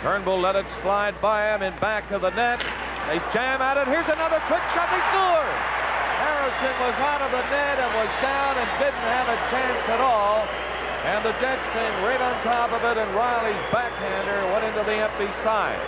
Turnbull let it slide by him and back of the net. They jam at it. Here's another quick shot. They score! Harrison was out of the net and was down and didn't have a chance at all. And the Jets thing right on top of it, and Riley's backhander went into the empty side.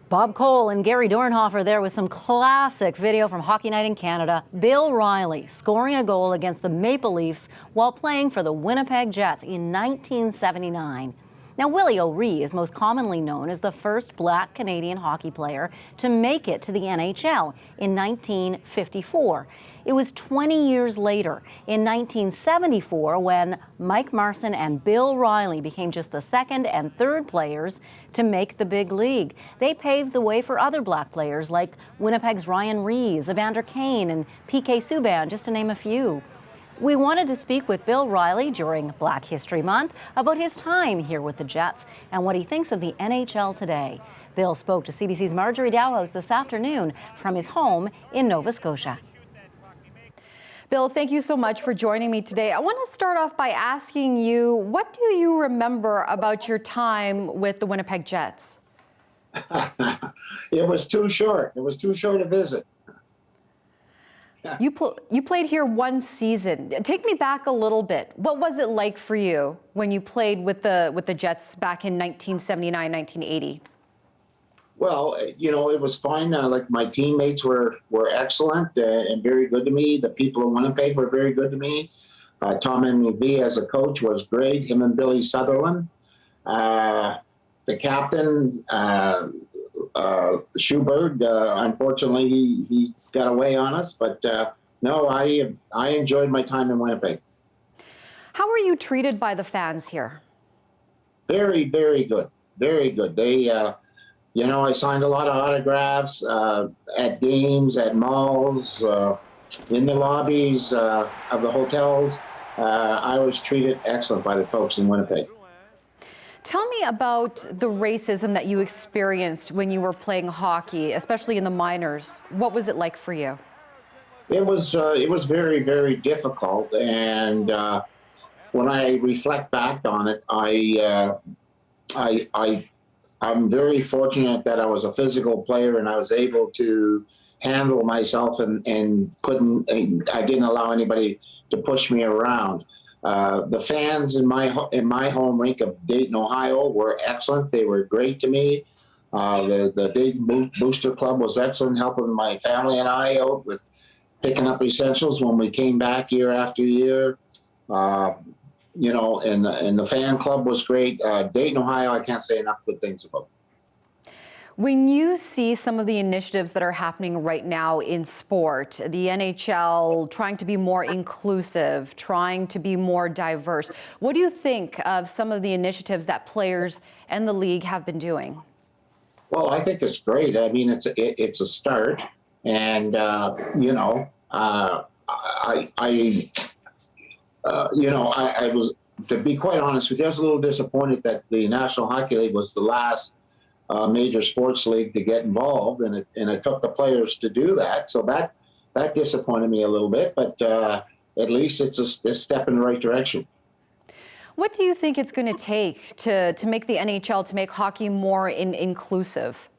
Bob Cole and Gary Dornhofer there with some classic video from Hockey Night in Canada. Bill Riley scoring a goal against the Maple Leafs while playing for the Winnipeg Jets in 1979. Now, Willie O'Ree is most commonly known as the first black Canadian hockey player to make it to the NHL in 1954. It was 20 years later, in 1974, when Mike Marson and Bill Riley became just the second and third players to make the big league. They paved the way for other black players like Winnipeg's Ryan Reeves, Evander Kane, and P.K. Subban, just to name a few. We wanted to speak with Bill Riley during Black History Month about his time here with the Jets and what he thinks of the NHL today. Bill spoke to CBC's Marjorie Dowhouse this afternoon from his home in Nova Scotia. Bill, thank you so much for joining me today. I want to start off by asking you, what do you remember about your time with the Winnipeg Jets? It was too short. It was too short a visit. You played here one season. Take me back a little bit. What was it like for you when you played with the Jets back in 1979, 1980? Well, it was fine. Like my teammates were excellent and very good to me. The people in Winnipeg were very good to me. Tom McVie as a coach was great. Him and Billy Sutherland. The captain, Schubert, unfortunately, he got away on us. But no, I enjoyed my time in Winnipeg. How were you treated by the fans here? Very, very good. Very good. They, I signed a lot of autographs at games, at malls, in the lobbies of the hotels. I was treated excellent by the folks in Winnipeg. Tell me about the racism that you experienced when you were playing hockey, especially in the minors. What was it like for you? It was very, very difficult, and when I reflect back on it, I'm very fortunate that I was a physical player and I was able to handle myself and I didn't allow anybody to push me around. The fans in my home rink of Dayton, Ohio were excellent. They were great to me. The Dayton Booster Club was excellent, helping my family and I out with picking up essentials when we came back year after year. And the fan club was great. Dayton, Ohio, I can't say enough good things about. When you see some of the initiatives that are happening right now in sport, the NHL trying to be more inclusive, trying to be more diverse, what do you think of some of the initiatives that players and the league have been doing? Well, I think it's great. I mean, it's a start, and I was, to be quite honest with you, I was a little disappointed that the National Hockey League was the last major sports league to get involved, and it took the players to do that. So that disappointed me a little bit, but at least it's a step in the right direction. What do you think it's going to take to make the NHL, to make hockey more inclusive?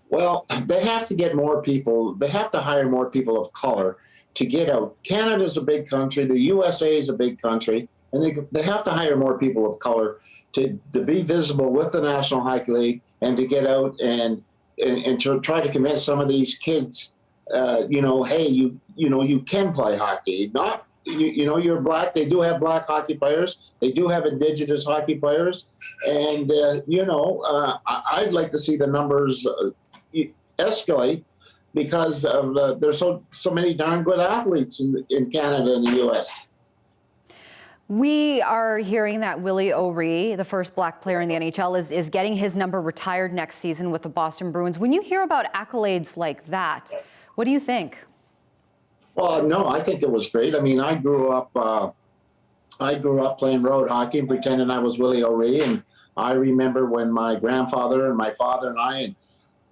Well, they have to get more people. They have to hire more people of color to get out. Canada's a big country. The USA is a big country. And they have to hire more people of color to be visible with the National Hockey League and to get out and to try to convince some of these kids, hey, you can play hockey. Not, you're black. They do have black hockey players. They do have Indigenous hockey players. And, I'd like to see the numbers escalate because of there's so many darn good athletes in Canada and the U.S. We are hearing that Willie O'Ree, the first black player in the NHL, is getting his number retired next season with the Boston Bruins. When you hear about accolades like that, what do you think? Well, no, I think it was great. I mean, I grew up playing road hockey and pretending I was Willie O'Ree, and I remember when my grandfather and my father and I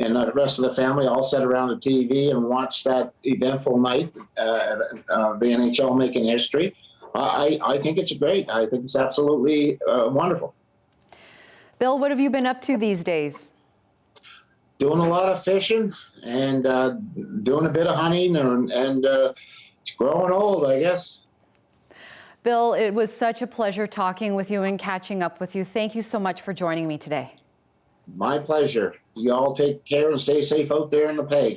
and the rest of the family all sat around the TV and watched that eventful night, the NHL making history. I think it's great. I think it's absolutely wonderful. Bill, what have you been up to these days? Doing a lot of fishing and doing a bit of hunting and growing old, I guess. Bill, it was such a pleasure talking with you and catching up with you. Thank you so much for joining me today. My pleasure. You all take care and stay safe out there in the peg.